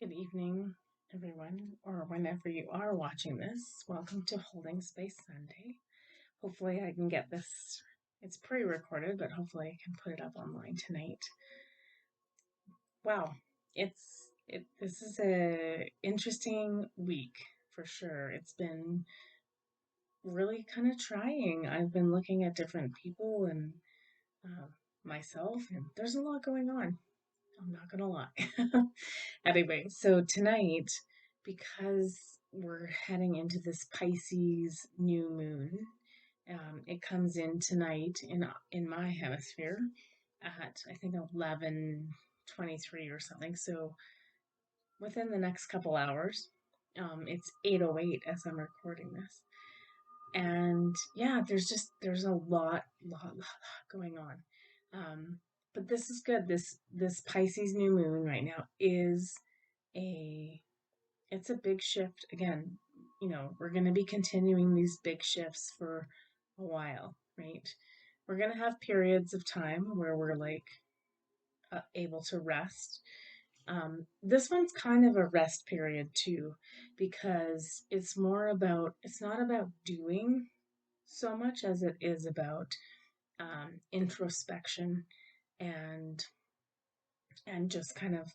Good evening, everyone, or whenever you are watching this. Welcome to Holding Space Sunday. Hopefully, I can get this. It's pre-recorded, but hopefully, I can put it up online tonight. Wow, This is a interesting week for sure. It's been really kind of trying. I've been looking at different people and uh, myself, and there's a lot going on. I'm not gonna lie. Anyway, so tonight, because we're heading into this Pisces new moon, it comes in tonight in my hemisphere at I think 11:23 or something. So within the next couple hours, it's 8:08 as I'm recording this, and yeah, there's a lot going on. But this is good. This Pisces new moon right now is a it's a big shift again. We're going to be continuing these big shifts for a while, right? We're going to have periods of time where we're like able to rest. This one's kind of a rest period too, because it's not about doing so much as it is about introspection and just kind of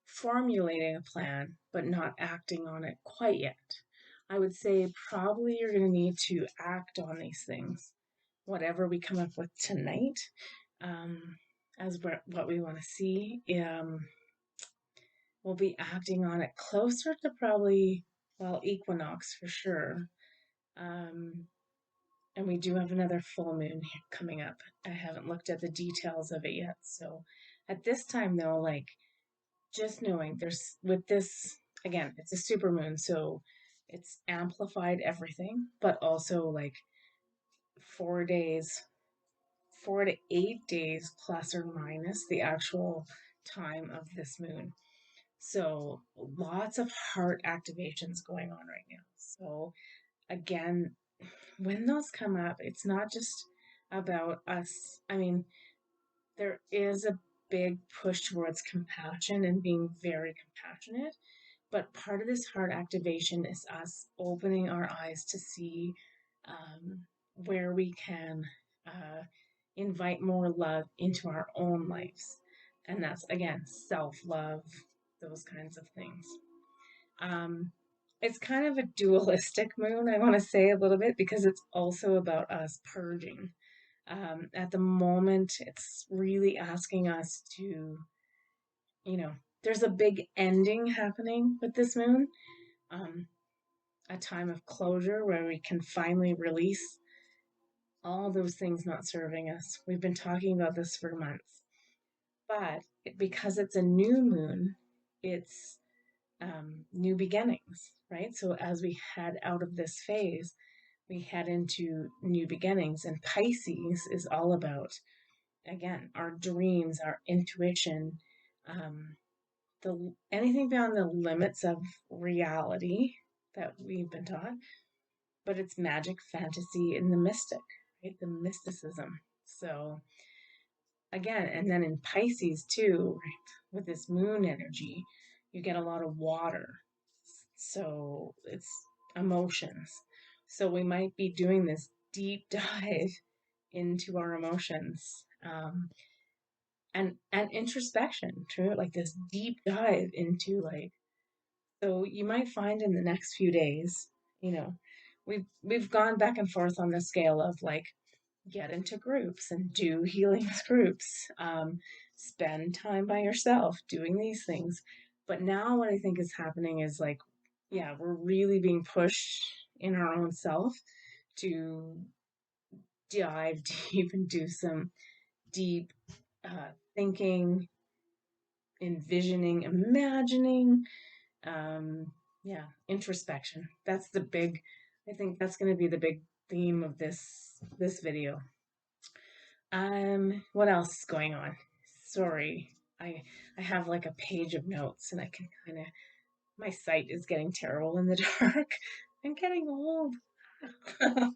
formulating a plan but not acting on it quite yet. I would say probably you're going to need to act on these things, whatever we come up with tonight, um, as what we want to see. We'll be acting on it closer to probably, well, equinox for sure. Um, and we do have another full moon coming up. I haven't looked at the details of it yet. So at this time, though, like just knowing there's with this again, it's a super moon, so it's amplified everything, but also like 4 days, 4 to 8 days plus or minus the actual time of this moon. So lots of heart activations going on right now. So again, when those come up, it's not just about us. I mean, there is a big push towards compassion and being very compassionate. But part of this heart activation is us opening our eyes to see where we can invite more love into our own lives. And that's, again, self love, those kinds of things. Um, it's kind of a dualistic moon, I want to say a little bit, because it's also about us purging. At the moment, it's really asking us to, you know, there's a big ending happening with this moon, um, a time of closure where we can finally release all those things not serving us. We've been talking about this for months, but because it's a new moon, it's new beginnings, right? So as we head out of this phase, we head into new beginnings, and Pisces is all about, again, our dreams, our intuition, um, the anything beyond the limits of reality that we've been taught, but it's magic, fantasy, and the mystic, right? The mysticism. So again, and then in Pisces too, right, with this moon energy, you get a lot of water. So it's emotions. So we might be doing this deep dive into our emotions, and introspection, true, like this deep dive into like. So you might find in the next few days, you know, we've gone back and forth on the scale of like get into groups and do healings groups, spend time by yourself doing these things. But now what I think is happening is like, yeah, we're really being pushed in our own self to dive deep and do some deep thinking, envisioning, imagining, yeah, introspection. That's the big, I think that's going to be the big theme of this video. What else is going on? Sorry, I I have like a page of notes and I can kind of my sight is getting terrible in the dark. I'm getting old. I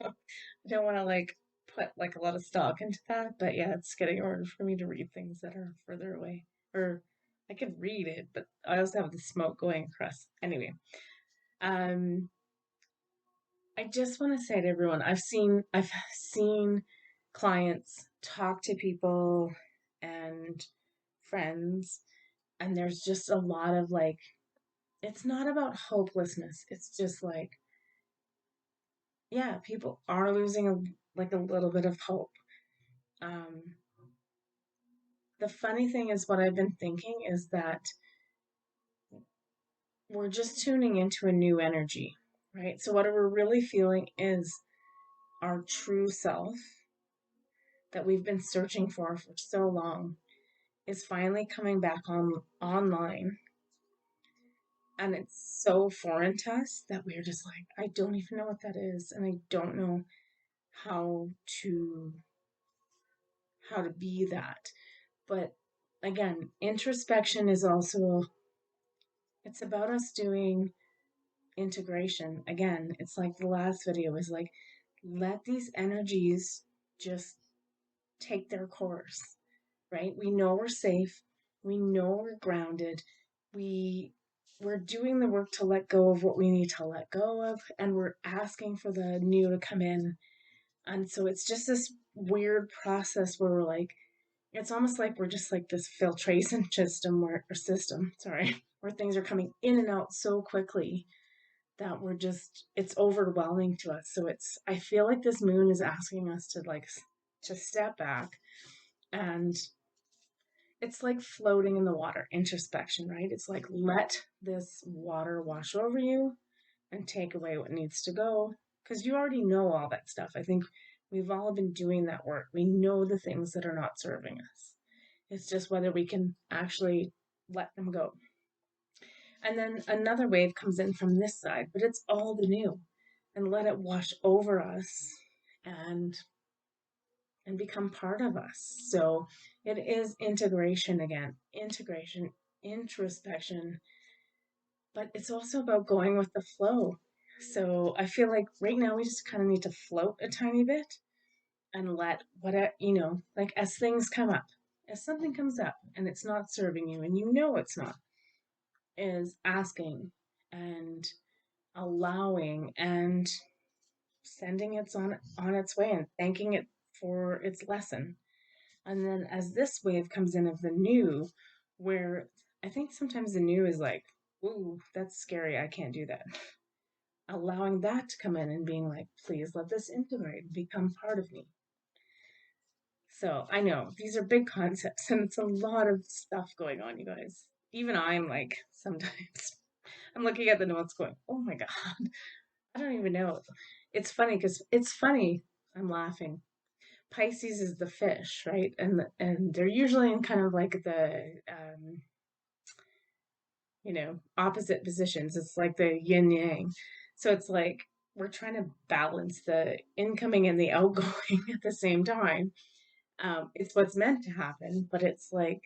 don't want to like put like a lot of stock into that, but yeah, it's getting harder for me to read things that are further away or I could read it, but I also have the smoke going across. Anyway, um, I just want to say to everyone, I've seen clients talk to people and friends, and there's just a lot of like, it's not about hopelessness. It's just like, yeah, people are losing like a little bit of hope. Um, the funny thing is, what I've been thinking is that we're just tuning into a new energy, right? So what we're really feeling is our true self that we've been searching for so long is finally coming back online, and it's so foreign to us that we're just like, I don't even know what that is, and I don't know how to how to be that. But again, introspection is also, it's about us doing integration. Again, it's like the last video is like, let these energies just take their course, right? We know we're safe. We know we're grounded. We we're doing the work to let go of what we need to let go of, and we're asking for the new to come in. And so it's just this weird process where we're like, it's almost like we're just like this filtration system sorry, where things are coming in and out so quickly that we're just, it's overwhelming to us. So it's, I feel like this moon is asking us to like to step back, and it's like floating in the water, introspection, right? It's like, let this water wash over you and take away what needs to go, because you already know all that stuff. I think we've all been doing that work. We know the things that are not serving us. It's just whether we can actually let them go. And then another wave comes in from this side, but it's all the new, and let it wash over us and become part of us. So it is integration again, integration, introspection, but it's also about going with the flow. So I feel like right now we just kind of need to float a tiny bit and let like as things come up, as something comes up and it's not serving you and you know it's not, is asking and allowing and sending it on its way and thanking it for its lesson. And then as this wave comes in of the new, where I think sometimes the new is like, ooh, that's scary. I can't do that. Allowing that to come in and being like, please let this integrate and become part of me. So I know these are big concepts and it's a lot of stuff going on, you guys. Even I'm like, sometimes I'm looking at the notes going, oh my God, I don't even know. It's funny because it's funny. I'm laughing. Pisces is the fish, right? And they're usually in kind of like the opposite positions. It's like the yin yang. So it's like we're trying to balance the incoming and the outgoing at the same time. It's what's meant to happen, but it's like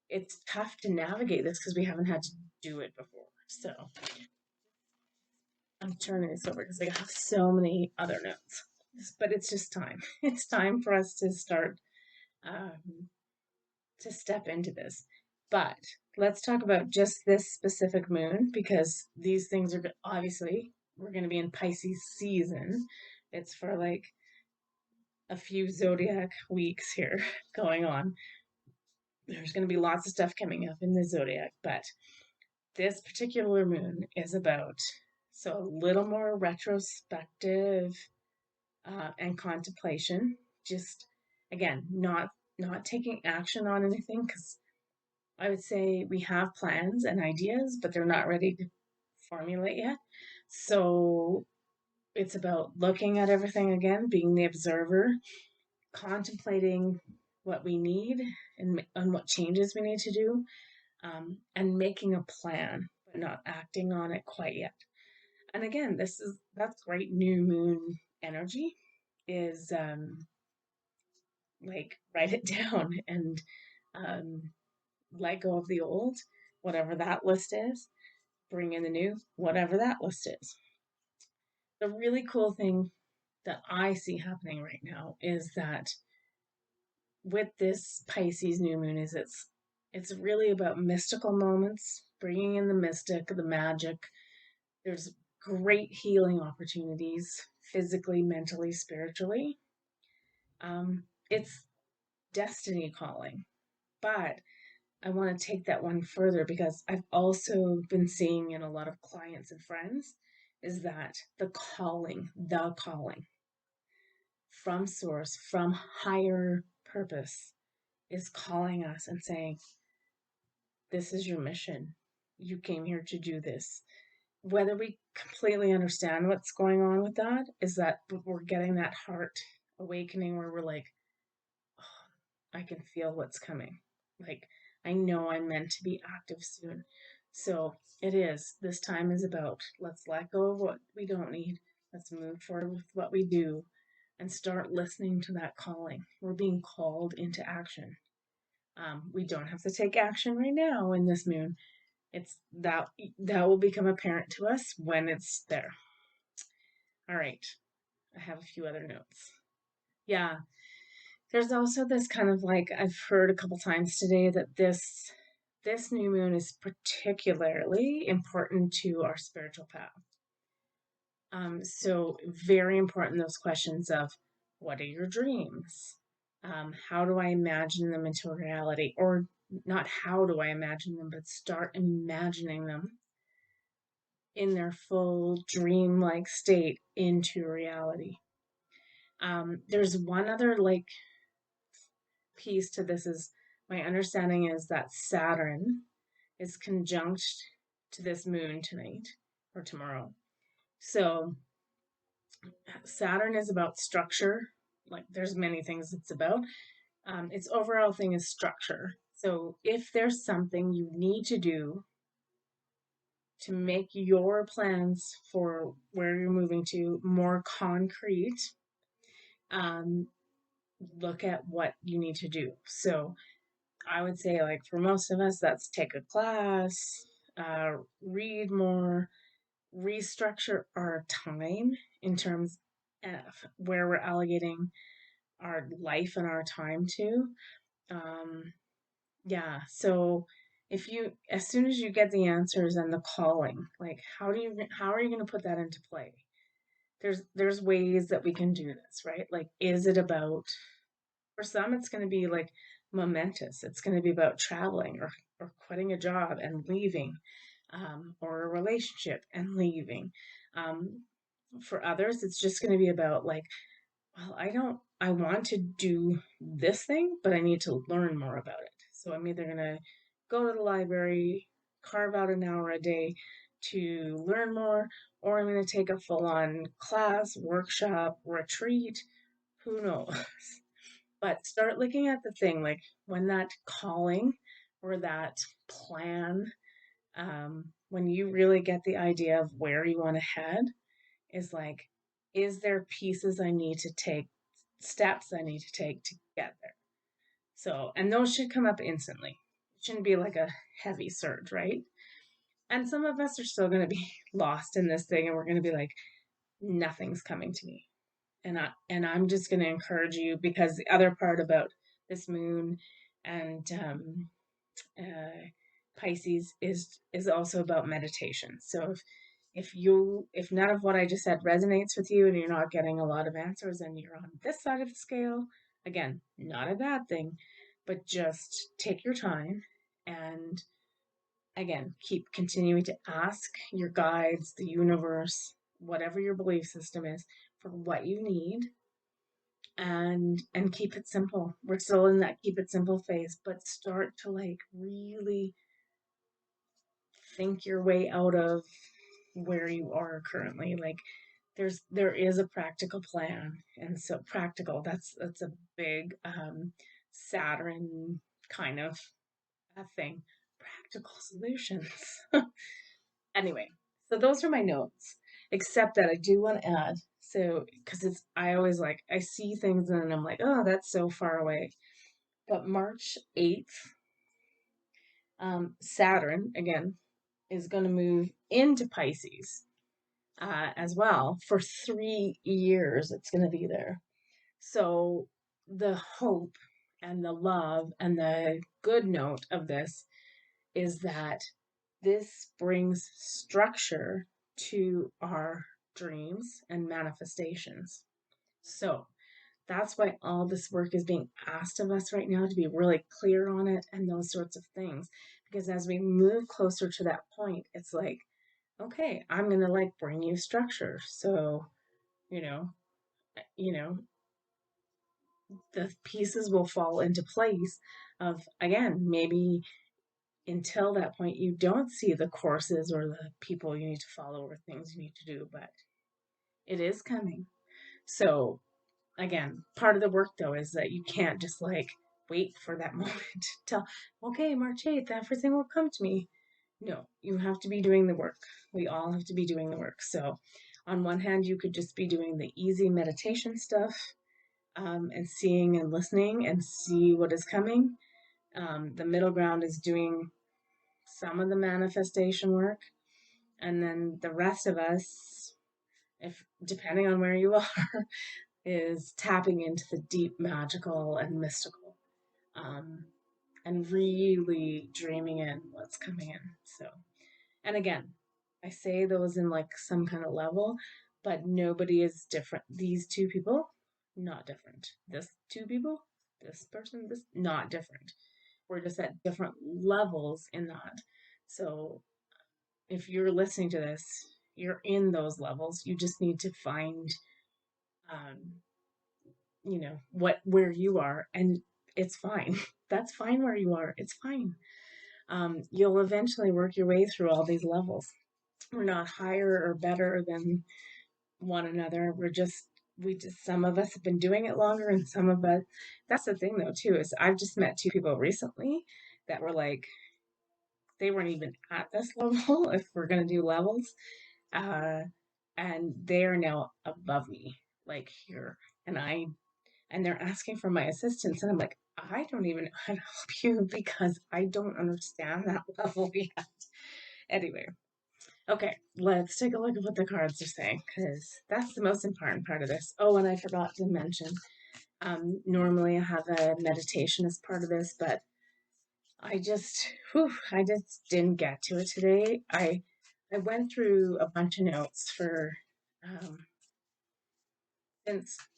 it's tough to navigate this because we haven't had to do it before. So I'm turning this over because I have so many other notes. But it's just time. It's time for us to start um, to step into this. But let's talk about just this specific moon because these things are obviously, we're going to be in Pisces season. It's for like a few zodiac weeks here going on. There's going to be lots of stuff coming up in the zodiac, but this particular moon is about, so a little more retrospective and contemplation. Just again, not taking action on anything because I would say we have plans and ideas, but they're not ready to formulate yet. So it's about looking at everything again, being the observer, contemplating what we need and what changes we need to do, and making a plan, but not acting on it quite yet. And again, that's great new moon energy is like write it down and um, let go of the old, whatever that list is, bring in the new, whatever that list is. The really cool thing that I see happening right now is that with this Pisces new moon is It's really about mystical moments, bringing in the mystic, the magic. There's great healing opportunities physically, mentally, spiritually. It's destiny calling. But I want to take that one further because I've also been seeing in a lot of clients and friends is that the calling from source, from higher purpose is calling us and saying, this is your mission. You came here to do this. Whether we completely understand what's going on with that is that we're getting that heart awakening where we're like, I can feel what's coming. Like, I know I'm meant to be active soon. So it is. This time is about let's let go of what we don't need. Let's move forward with what we do and start listening to that calling. We're being called into action. We don't have to take action right now in this moon. It's that will become apparent to us when it's there. All right. I have a few other notes. Yeah, there's also this kind of like I've heard a couple times today that this new moon is particularly important to our spiritual path. So very important those questions of what are your dreams? How do I imagine them into reality? Or not how do I imagine them, but start imagining them in their full dream-like state into reality. There's one other like piece to this is my understanding is that Saturn is conjunct to this moon tonight or tomorrow. So Saturn is about structure. Like there's many things it's about. Its overall thing is structure. So if there's something you need to do to make your plans for where you're moving to more concrete, um, look at what you need to do. So I would say, like, for most of us, that's take a class, read more, restructure our time in terms of where we're allocating our life and our time to. Um, yeah, so if you, as soon as you get the answers and the calling, like, how are you going to put that into play? There's ways that we can do this, right? Like, is it about for some, it's going to be like momentous. It's going to be about traveling or quitting a job and leaving, or a relationship and leaving. Um, for others, it's just going to be about like, well, I want to do this thing, but I need to learn more about it. So I'm either going to go to the library, carve out an hour a day to learn more, or I'm going to take a full on class, workshop, retreat. Who knows? But start looking at the thing like when that calling or that plan, when you really get the idea of where you want to head, is like, is there pieces I need to take, steps I need to take to get there? So, and those should come up instantly. It shouldn't be like a heavy surge, right? And some of us are still going to be lost in this thing and we're going to be like, nothing's coming to me. And I'm just going to encourage you because the other part about this moon and uh, Pisces is also about meditation. So if none of what I just said resonates with you and you're not getting a lot of answers and you're on this side of the scale, again, not a bad thing, but just take your time and again keep continuing to ask your guides, the universe, whatever your belief system is, for what you need and keep it simple. We're still in that keep it simple phase, but start to like really think your way out of where you are currently. Like there is a practical plan. And so practical, that's a big Saturn kind of a thing. Practical solutions. Anyway, so those are my notes. Except that I do want to add, so because it's I always like I see things and I'm like, oh, that's so far away. But March 8th, Saturn again is going to move into Pisces as well for 3 years. It's going to be there. So the hope And the love and the good note of this is that this brings structure to our dreams and manifestations. So that's why all this work is being asked of us right now, to be really clear on it and those sorts of things. Because as we move closer to that point, it's like, okay, I'm going to like bring you structure. So, you know, you know, the pieces will fall into place of, again, maybe until that point you don't see the courses or the people you need to follow or things you need to do, but it is coming. So again, part of the work though is that you can't just like wait for that moment to tell, okay, March 8th, everything will come to me. No, you have to be doing the work. We all have to be doing the work. So on one hand, you could just be doing the easy meditation stuff, and seeing and listening and see what is coming. The middle ground is doing some of the manifestation work, and then the rest of us, if depending on where you are, is tapping into the deep magical and mystical, um, and really dreaming in what's coming in. So, and again, I say those in like some kind of level, but nobody is different. These two people, not different. This two people, this person, this not different. We're just at different levels in that. So if you're listening to this, you're in those levels. You just need to find, um, what where you are, and it's fine. That's fine where you are. It's fine. You'll eventually work your way through all these levels. We're not higher or better than one another. We just some of us have been doing it longer, and some of us. That's the thing though too, is I've just met two people recently that were like, they weren't even at this level if we're gonna do levels, uh, and they are now above me, like here, and I and they're asking for my assistance, and I'm like, I don't even know how to help you because I don't understand that level yet. Anyway, okay, let's take a look at what the cards are saying, because that's the most important part of this. Oh, and I forgot to mention, normally I have a meditation as part of this, but I just didn't get to it today. I went through a bunch of notes for, um,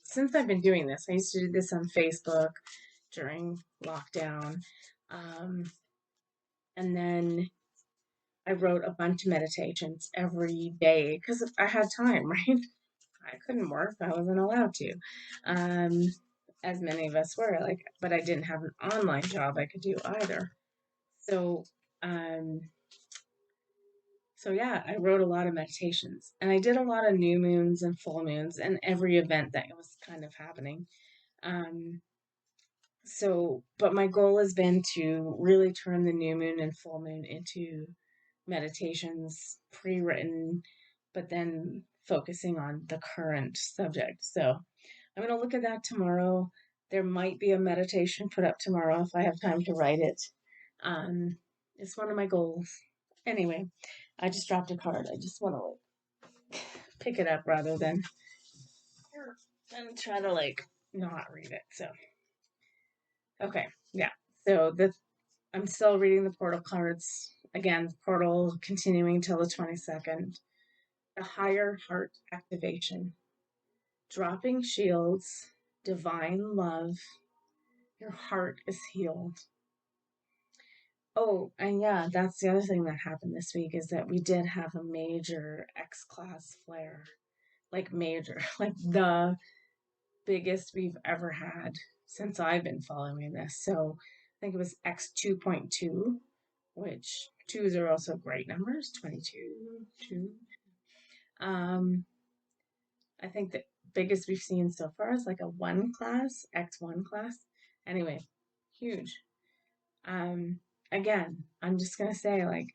since I've been doing this. I used to do this on Facebook during lockdown, um, and then I wrote a bunch of meditations every day because I had time, right? I couldn't work. I wasn't allowed to. Um, as many of us were, like, but I didn't have an online job I could do either. So, um, so yeah, I wrote a lot of meditations, and I did a lot of new moons and full moons and every event that was kind of happening. Um, but my goal has been to really turn the new moon and full moon into meditations, pre-written, but then focusing on the current subject. So I'm going to look at that tomorrow. There might be a meditation put up tomorrow if I have time to write it. Um, it's one of my goals. Anyway, I just dropped a card. I just want to like pick it up rather than and try to like not read it. So okay, yeah. So the I'm still reading the portal cards. Again, portal continuing till the 22nd. The higher heart activation. Dropping shields, divine love. Your heart is healed. Oh, and yeah, that's the other thing that happened this week is that we did have a major X class flare. Like major, like the biggest we've ever had since I've been following this. So I think it was X 2.2, which twos are also great numbers, 22, 2. Um, I think the biggest we've seen so far is like a 1 class, X1 class. Anyway, huge. Um, Again, I'm just going to say, like,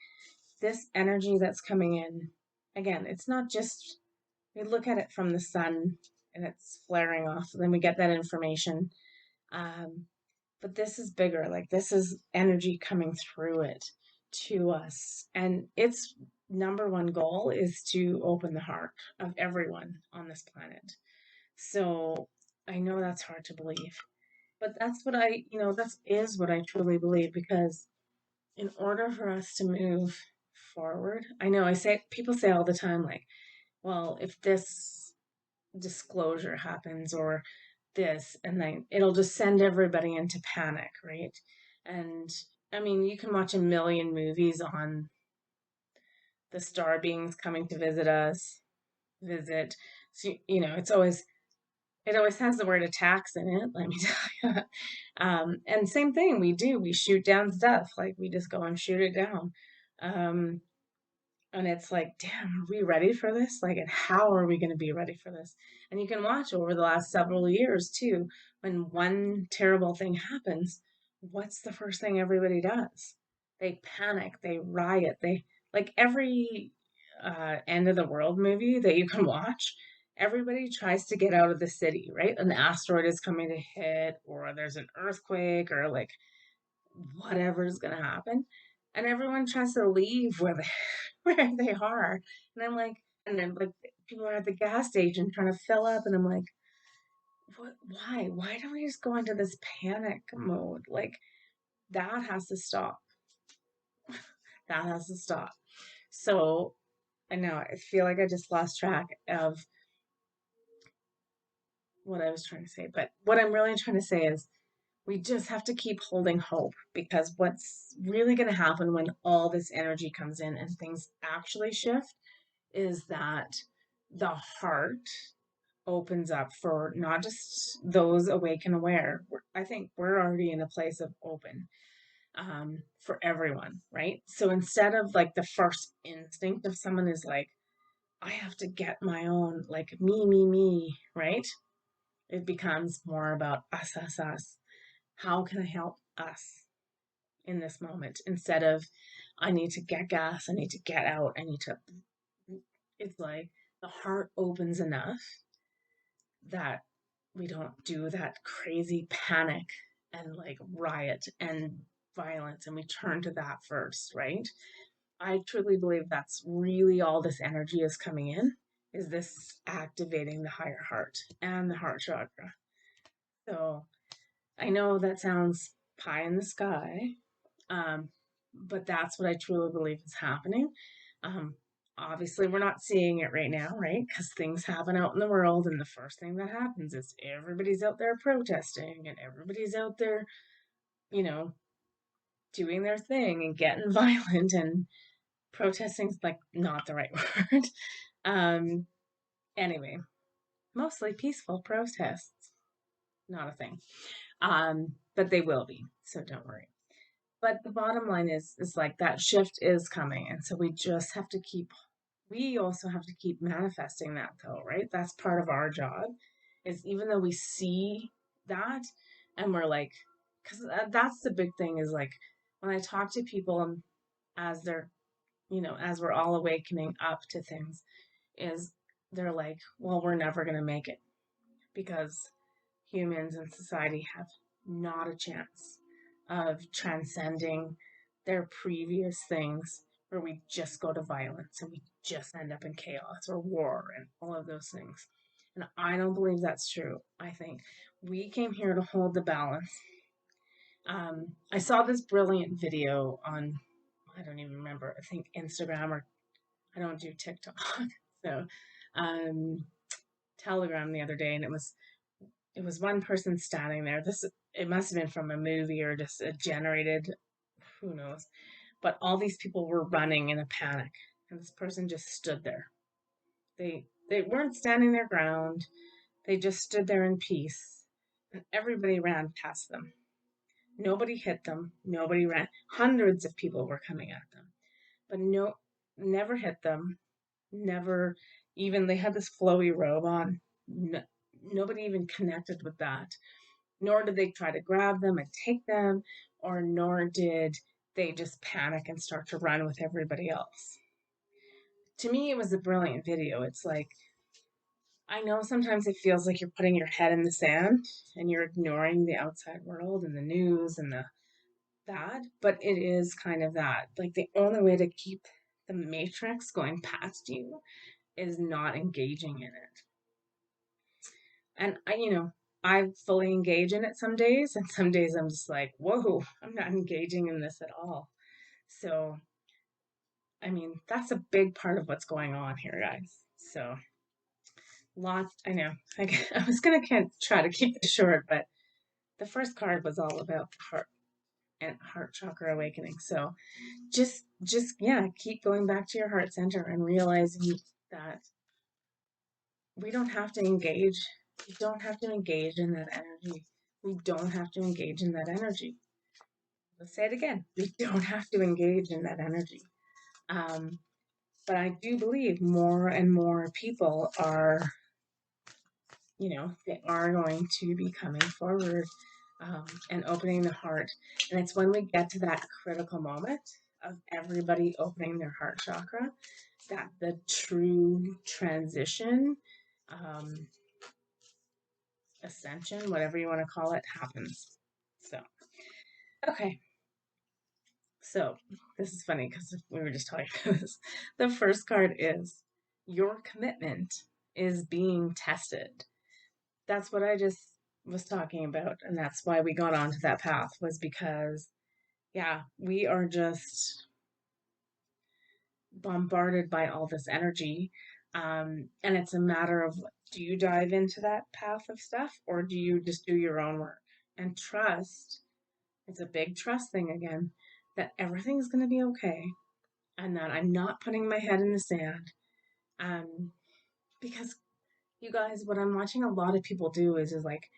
this energy that's coming in, again, it's not just, we look at it from the sun and it's flaring off, then we get that information. Um, but this is bigger, like, this is energy coming through it to us. And its number one goal is to open the heart of everyone on this planet. So I know that's hard to believe, But that's what that is what I truly believe, because in order for us to move forward, I know people say all the time, like, well, if this disclosure happens or this, and then it'll just send everybody into panic, right? And I mean, you can watch a million movies on the star beings coming to visit us, visit. So, it always has the word attacks in it, let me tell you. And same thing, we shoot down stuff, like we just go and shoot it down. Um, and it's like, damn, are we ready for this? Like, and how are we going to be ready for this? And you can watch over the last several years too, when one terrible thing happens, what's the first thing everybody does? They panic, they riot, they like every end of the world movie that you can watch. Everybody tries to get out of the city, right? An asteroid is coming to hit, or there's an earthquake, or like whatever's going to happen. And everyone tries to leave where they, where they are. And I'm like, and then like people are at the gas station trying to fill up. And I'm like, what, why? Why don't we just go into this panic mode? Like that has to stop. That has to stop. So I know I feel like I just lost track of what I was trying to say. But what I'm really trying to say is we just have to keep holding hope, because what's really going to happen when all this energy comes in and things actually shift is that the heart opens up for not just those awake and aware. I think we're already in a place of open, for everyone, right? So instead of like the first instinct of someone is like, I have to get my own, like me, right? It becomes more about us. How can I help us in this moment, instead of I need to get gas, I need to get out, I need to. It's like the heart opens enough that we don't do that crazy panic and like riot and violence, and we turn to that first, right? I truly believe that's really all this energy is coming in, is this activating the higher heart and the heart chakra. So I know that sounds pie in the sky, um, but that's what I truly believe is happening. Um, Obviously, we're not seeing it right now, right? Because things happen out in the world, and the first thing that happens is everybody's out there protesting, and everybody's out there, you know, doing their thing and getting violent, and protesting's like not the right word. Um, anyway, mostly peaceful protests, not a thing. But they will be, so don't worry. But the bottom line is like that shift is coming, and so we also have to keep manifesting that, though, right? That's part of our job, is even though we see that and we're like, because that's the big thing, is like when I talk to people, as they're, as we're all awakening up to things, is they're like, well, we're never going to make it, because humans and society have not a chance of transcending their previous things, where we just go to violence and we just end up in chaos or war and all of those things. And I don't believe that's true. I think we came here to hold the balance. I saw this brilliant video on, I don't even remember, I think Instagram, or I don't do TikTok. So, um, Telegram the other day, and it was one person standing there. It must have been from a movie or just a generated, who knows. But all these people were running in a panic, and this person just stood there. They weren't standing their ground. They just stood there in peace, and everybody ran past them. Nobody hit them. Nobody ran. Hundreds of people were coming at them, but no, never hit them. Never even. They had this flowy robe on. No, nobody even connected with that, nor did they try to grab them and take them, or nor did they just panic and start to run with everybody else. To me, it was a brilliant video. It's like, I know sometimes it feels like you're putting your head in the sand and you're ignoring the outside world and the news and that, but it is kind of that. Like the only way to keep the matrix going past you is not engaging in it. And I fully engage in it some days, and some days I'm just like, whoa, I'm not engaging in this at all. So, I mean, that's a big part of what's going on here, guys. So, lots, I know. I was going to try to keep it short, but the first card was all about heart and heart chakra awakening. So, yeah, keep going back to your heart center and realizing that we don't have to engage. We don't have to engage in that energy. We don't have to engage in that energy. Let's say it again. We don't have to engage in that energy. Um, but I do believe more and more people are, they are going to be coming forward and opening the heart. And it's when we get to that critical moment of everybody opening their heart chakra that the true transition, um, ascension, whatever you want to call it, happens. So, okay. So, this is funny because we were just talking about this. The first card is your commitment is being tested. That's what I just was talking about. And that's why we got onto that path, was because, yeah, we are just bombarded by all this energy. And it's a matter of, do you dive into that path of stuff, or do you just do your own work and trust? It's a big trust thing again, that everything's going to be okay and that I'm not putting my head in the sand. Um, because you guys, what I'm watching a lot of people do is like,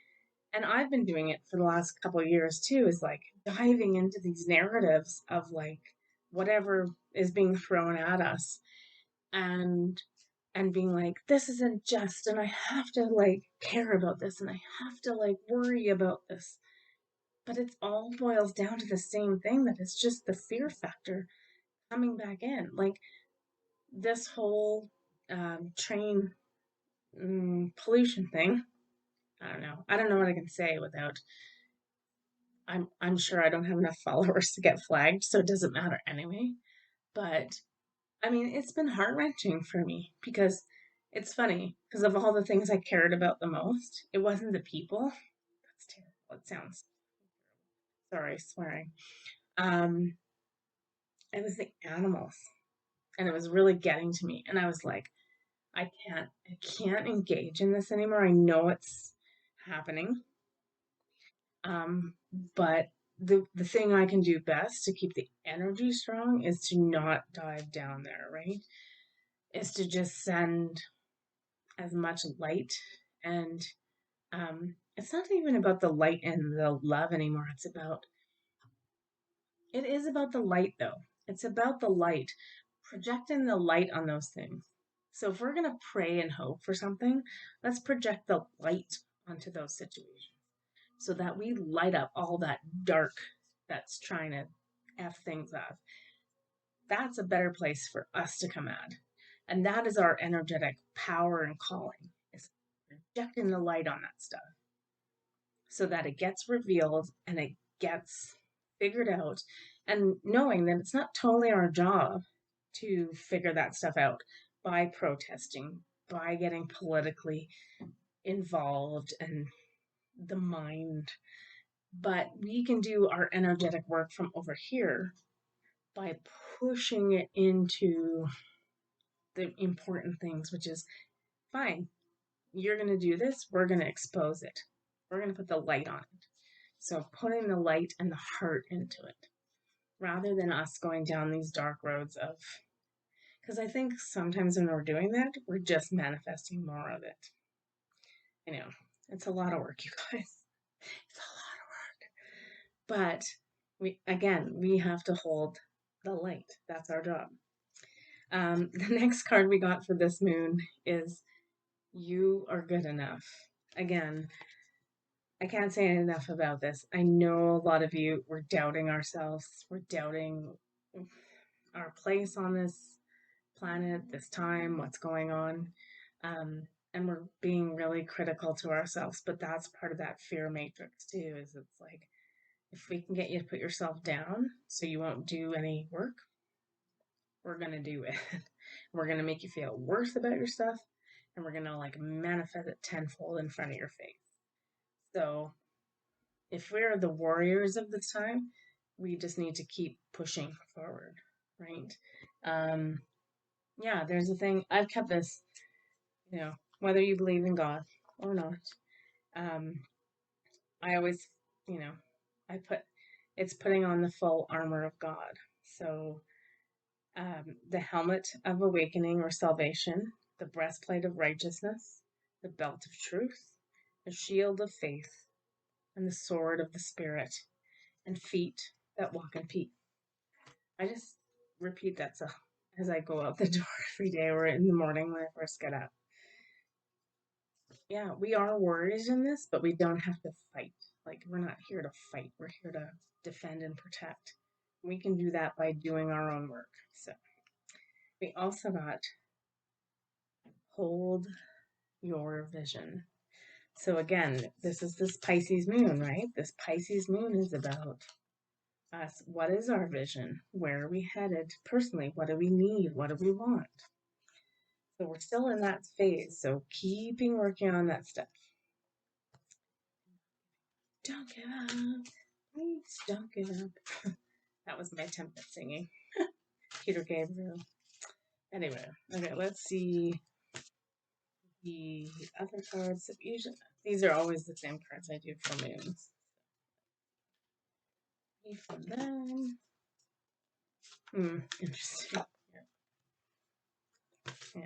and I've been doing it for the last couple of years too, is like diving into these narratives of like whatever is being thrown at us, and being like, this isn't just, and I have to like care about this, and I have to like worry about this. But it all boils down to the same thing, that it's just the fear factor coming back in. Like this whole train pollution thing. I don't know. I don't know what I can say without. I'm sure I don't have enough followers to get flagged, so it doesn't matter anyway. But I mean, it's been heart wrenching for me because it's funny, because of all the things I cared about the most, it wasn't the people. That's terrible. It sounds, sorry, swearing. Um, it was the animals, and it was really getting to me. And I was like, I can't engage in this anymore. I know it's happening. Um, but the thing I can do best to keep the energy strong is to not dive down there, right? Is to just send as much light, and it's not even about the light and the love anymore. It is about the light though. It's about the light, projecting the light on those things. So if we're going to pray and hope for something, let's project the light onto those situations so that we light up all that dark that's trying to F things up. That's a better place for us to come at. And that is our energetic power and calling, is projecting the light on that stuff so that it gets revealed and it gets figured out, and knowing that it's not totally our job to figure that stuff out by protesting, by getting politically involved and the mind, but we can do our energetic work from over here by pushing it into the important things, which is fine. You're going to do this. We're going to expose it. We're going to put the light on it. So putting the light and the heart into it rather than us going down these dark roads of, because I think sometimes when we're doing that, we're just manifesting more of it. It's a lot of work, you guys. It's a lot of work. But we have to hold the light. That's our job. The next card we got for this moon is you are good enough. Again, I can't say enough about this. I know a lot of you were doubting ourselves. We're doubting our place on this planet, this time, what's going on. And we're being really critical to ourselves. But that's part of that fear matrix too, is it's like, if we can get you to put yourself down so you won't do any work, we're going to do it. We're going to make you feel worse about your stuff, and we're going to like manifest it tenfold in front of your face. So if we're the warriors of the time, we just need to keep pushing forward, right? Um, yeah, there's a thing. I've kept this, whether you believe in God or not. Um, I always, you know, I put it's putting on the full armor of God. So the helmet of awakening or salvation, the breastplate of righteousness, the belt of truth, the shield of faith, and the sword of the Spirit, and feet that walk in peace. I just repeat that so as I go out the door every day or in the morning when I first get up. Yeah, we are warriors in this, but we don't have to fight. Like, we're not here to fight. We're here to defend and protect. We can do that by doing our own work. So we also got hold your vision. So again, this is this Pisces moon, right? This Pisces moon is about us. What is our vision? Where are we headed personally? What do we need? What do we want? So we're still in that phase. So keeping working on that stuff. Don't give up. Please don't give up. That was my attempt at singing. Peter Gabriel. Anyway, okay, let's see the other cards. Usually, these are always the same cards I do for moons. From them. Interesting. Yeah.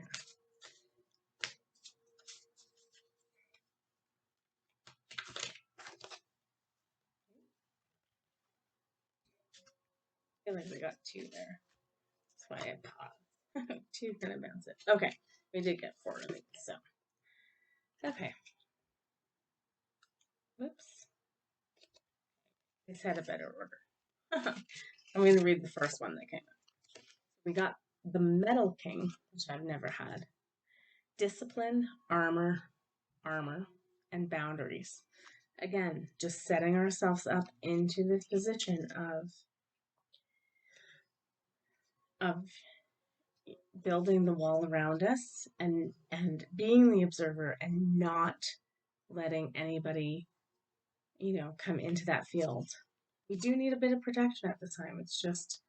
I feel like we got two there. That's why I paused. Two gonna bounce it. Okay, we did get four of these. So, okay. Whoops. This had a better order. I'm going to read the first one that came up. We got the Metal King, which I've never had. Discipline, armor, and boundaries. Again, just setting ourselves up into this position of building the wall around us and being the observer and not letting anybody, come into that field. We do need a bit of protection at the time. It's just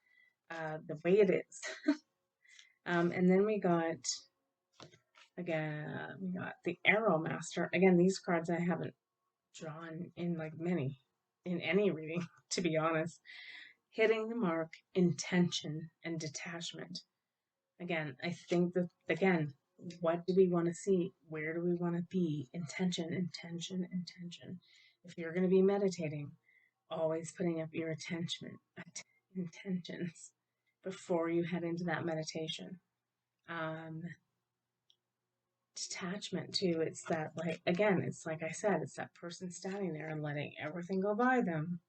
the way it is. And then we got the Arrow Master. Again, these cards I haven't drawn in like many in any reading, to be honest. Hitting the mark, intention, and detachment. Again, I think that what do we want to see? Where do we want to be? Intention, intention, intention. If you're going to be meditating, always putting up your intentions before you head into that meditation. Detachment too. It's that, like, again, it's like I said, it's that person standing there and letting everything go by them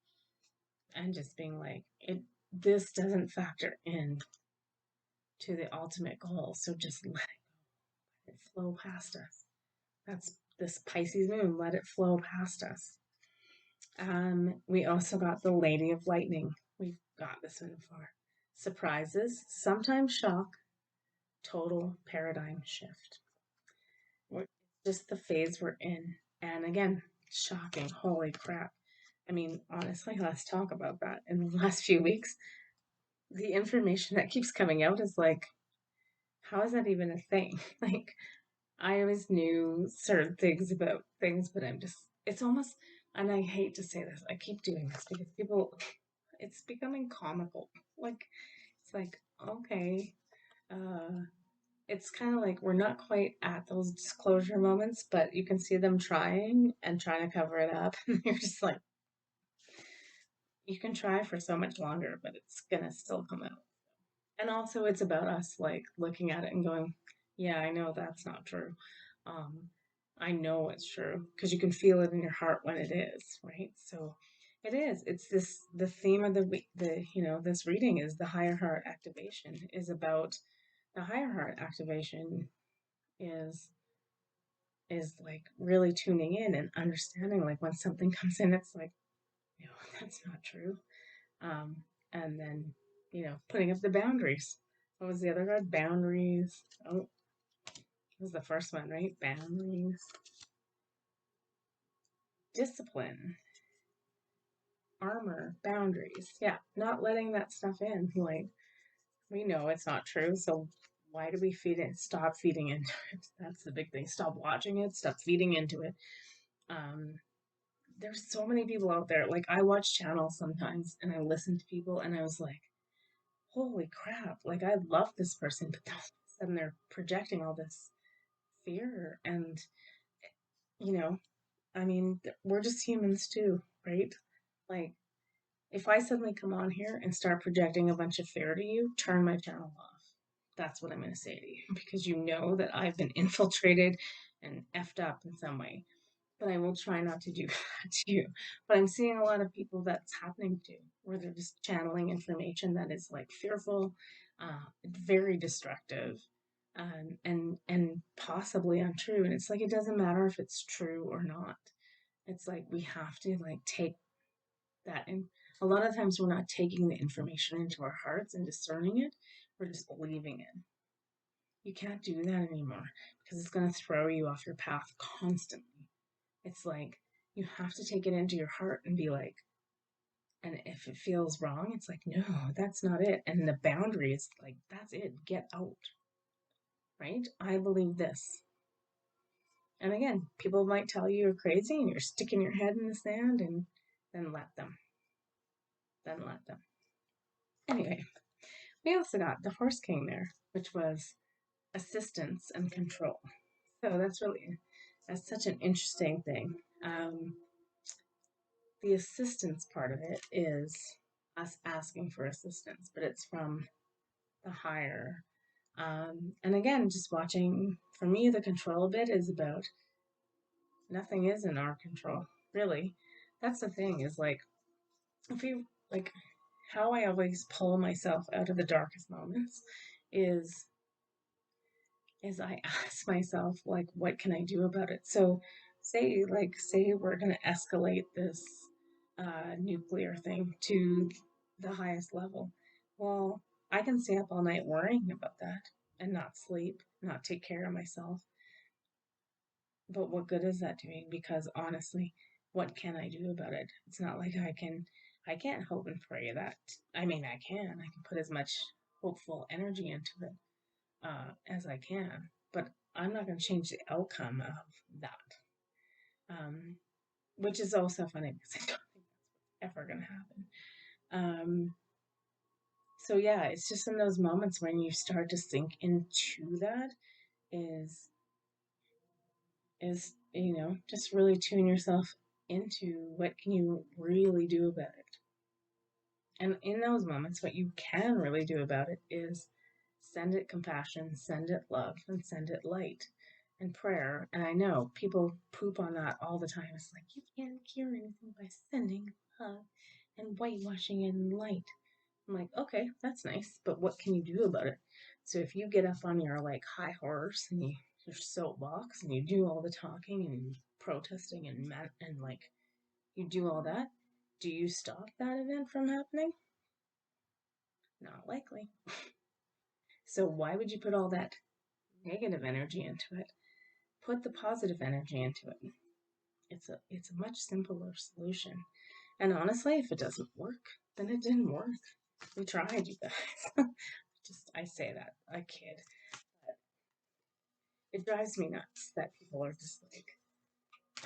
and just being like, this doesn't factor in to the ultimate goal. So just let it flow past us. That's this Pisces moon. Let it flow past us. We also got the Lady of Lightning. We've got this one before. Surprises, sometimes shock, total paradigm shift. It's just the phase we're in. And again, shocking. Holy crap. I mean, honestly, let's talk about that. In the last few weeks, the information that keeps coming out is like, how is that even a thing? Like, I always knew certain things about things, but it's almost, and I hate to say this, I keep doing this because it's becoming comical. Like, it's like, okay, it's kind of like we're not quite at those disclosure moments, but you can see them trying and trying to cover it up. And you're just like, you can try for so much longer, but it's gonna still come out. And also, it's about us like looking at it and going, yeah, I know that's not true. Um, I know it's true because you can feel it in your heart when it is, right? So it is. It's the theme of this reading is the higher heart activation is about the higher heart activation is like really tuning in and understanding like when something comes in, it's like, that's not true. Um, and then, putting up the boundaries. What was the other card? Boundaries. Oh, it was the first one, right? Boundaries. discipline, armor, boundaries. Yeah, not letting that stuff in. Like, we know it's not true, so why do we feed it? Stop feeding into it. That's the big thing. Stop watching it. Stop feeding into it. Um, there's so many people out there. Like, I watch channels sometimes and I listen to people and I was like, holy crap, like I love this person, but then all of a sudden they're projecting all this fear and you know, I mean, we're just humans too, right? Like, if I suddenly come on here and start projecting a bunch of fear to you, turn my channel off. That's what I'm going to say to you because you know that I've been infiltrated and effed up in some way. But I will try not to do that to you. But I'm seeing a lot of people that's happening to, where they're just channeling information that is like fearful, very destructive, and possibly untrue. And it's like it doesn't matter if it's true or not. It's like we have to like take that, and a lot of times we're not taking the information into our hearts and discerning it. We're just believing it. You can't do that anymore because it's going to throw you off your path constantly. It's like you have to take it into your heart and be like, and if it feels wrong, it's like, no, that's not it. And the boundary is like, that's it, get out, right? I believe this. And again, people might tell you you're crazy and you're sticking your head in the sand, and then let them. Then let them. Anyway, we also got the Horse King there, which was assistance and control. So that's such an interesting thing. The assistance part of it is us asking for assistance, but it's from the higher. And again, just watching, for me, the control bit is about nothing is in our control, really. That's the thing, is like, if you, like, how I always pull myself out of the darkest moments is I ask myself, like, what can I do about it? So, say we're going to escalate this nuclear thing to the highest level. Well, I can stay up all night worrying about that and not sleep, not take care of myself. But what good is that doing? Because honestly, what can I do about it? It's not like I can't hope and pray that. I mean, I can put as much hopeful energy into it as I can, but I'm not going to change the outcome of that. Um, which is also funny because I don't think that's ever going to happen. Um, so yeah, it's just in those moments when you start to sink into that is just really tune yourself into what can you really do about it. And in those moments, what you can really do about it is send it compassion, send it love, and send it light and prayer. And I know people poop on that all the time. It's like, you can't cure anything by sending love and whitewashing and light. I'm like, okay, that's nice, but what can you do about it? So if you get up on your like high horse and your soapbox and you do all the talking and protesting and like you do all that, do you stop that event from happening? Not likely. So why would you put all that negative energy into it? Put the positive energy into it. It's a much simpler solution. And honestly, if it doesn't work, then it didn't work. We tried, you guys. Just I say that, I kid. But it drives me nuts that people are just like,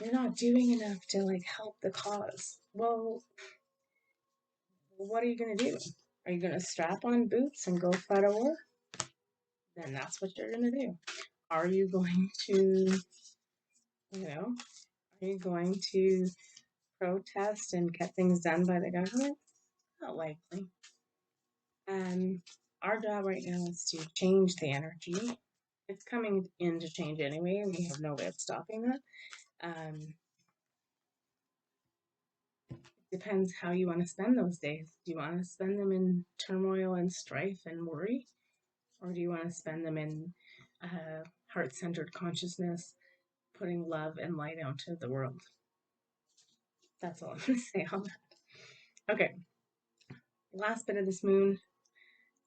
you're not doing enough to like help the cause. Well, what are you gonna do? Are you gonna strap on boots and go fight a war? Then that's what you're gonna do. Are you going to, you know, are you going to protest and get things done by the government? Not likely. Our job right now is to change the energy. It's coming in to change anyway, and we have no way of stopping that. Um, depends how you want to spend those days. Do you want to spend them in turmoil and strife and worry? Or do you want to spend them in heart centered consciousness, putting love and light out to the world? That's all I'm going to say on that. Okay, last bit of this moon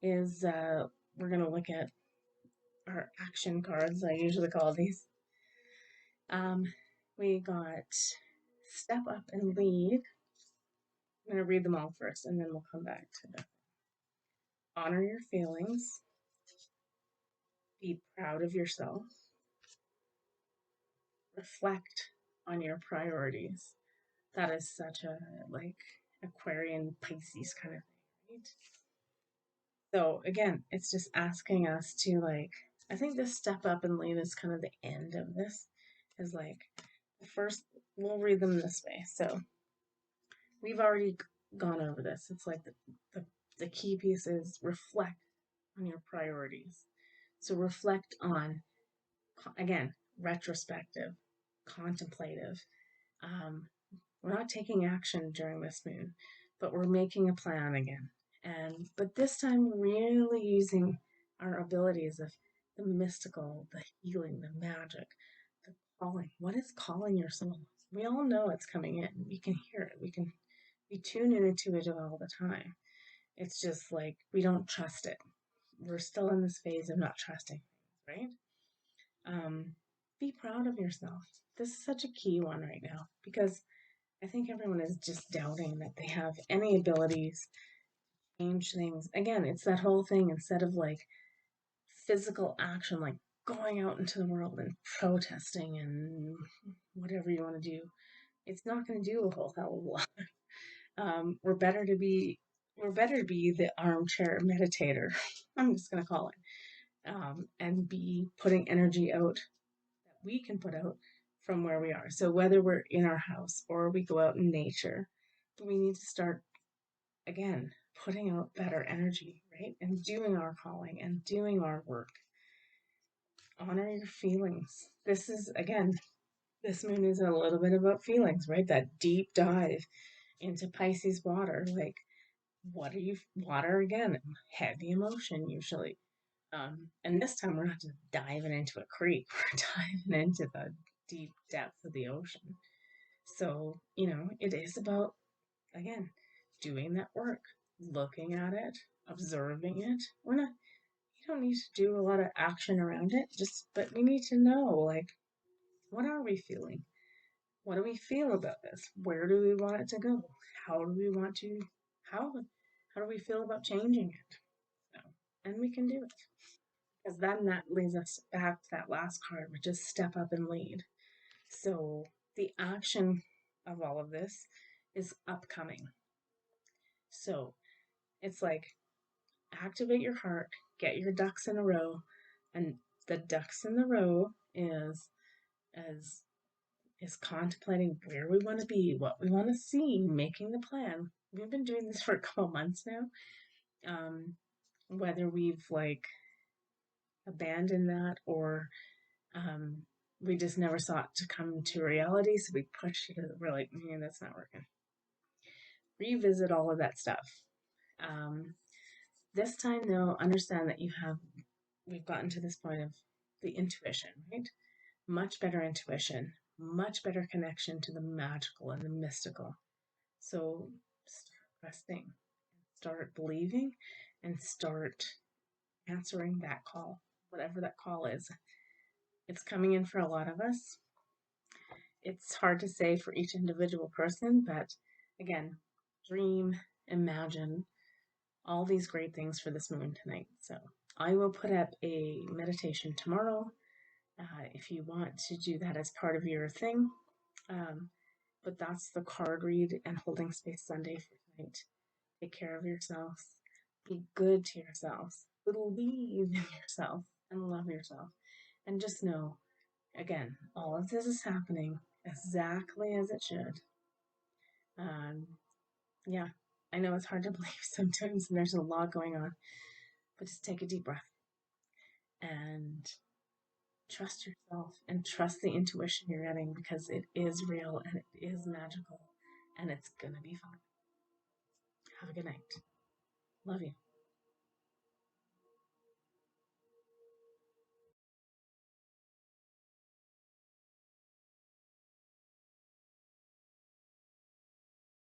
is we're going to look at our action cards, I usually call these. We got step up and lead. I'm going to read them all first and then we'll come back to them. Honor your feelings. Be proud of yourself. Reflect on your priorities. That is such a like Aquarian Pisces kind of thing, right? So again, it's just asking us to like, I think this step up and lead is kind of the end of this. Is like the first, we'll read them this way. So we've already gone over this. It's like the key piece is reflect on your priorities. So reflect on, again, retrospective, contemplative. Um, we're not taking action during this moon, but we're making a plan again. But this time really using our abilities of the mystical, the healing, the magic, the calling. What is calling your soul? We all know it's coming in. We can hear it. We tune into it all the time. It's just like we don't trust it. We're still in this phase of not trusting things, right? Be proud of yourself. This is such a key one right now because I think everyone is just doubting that they have any abilities to change things. Again, it's that whole thing instead of like physical action, like going out into the world and protesting and whatever you want to do, it's not going to do a whole hell of a lot. We're better to be the armchair meditator. I'm just going to call it, and be putting energy out that we can put out from where we are. So whether we're in our house or we go out in nature, we need to start again putting out better energy, right? And doing our calling and doing our work. Honor your feelings. This is again, this moon is a little bit about feelings, right? That deep dive into Pisces water. Like, what are you, water again? Heavy emotion usually. And this time we're not just diving into a creek, we're diving into the deep depths of the ocean. So, it is about, again, doing that work, looking at it, observing it. You don't need to do a lot of action around it, but we need to know, like, what are we feeling? What do we feel about this? Where do we want it to go? How do we want to, how, how do we feel about changing it? So, and we can do it. Because then that leads us back to that last card, which is step up and lead. So the action of all of this is upcoming. So it's like activate your heart, get your ducks in a row, and the ducks in the row as is contemplating where we want to be, what we want to see, making the plan. We've been doing this for a couple months now. Whether we've like abandoned that or we just never saw it to come to reality, so we pushed it. We're like, man, that's not working. Revisit all of that stuff. Um, this time, though, understand that we've gotten to this point of the intuition, right? Much better intuition, much better connection to the magical and the mystical. So start resting, start believing, and start answering that call, whatever that call is. It's coming in for a lot of us. It's hard to say for each individual person, but again, dream, imagine all these great things for this moon tonight. So I will put up a meditation tomorrow if you want to do that as part of your thing. But that's the card read and holding space Sunday for tonight. Take care of yourselves. Be good to yourselves. Believe in yourself and love yourself. And just know, again, all of this is happening exactly as it should. Um, yeah, I know it's hard to believe sometimes, and there's a lot going on, but just take a deep breath and trust yourself and trust the intuition you're getting because it is real and it is magical and it's gonna be fun. Have a good night. Love you.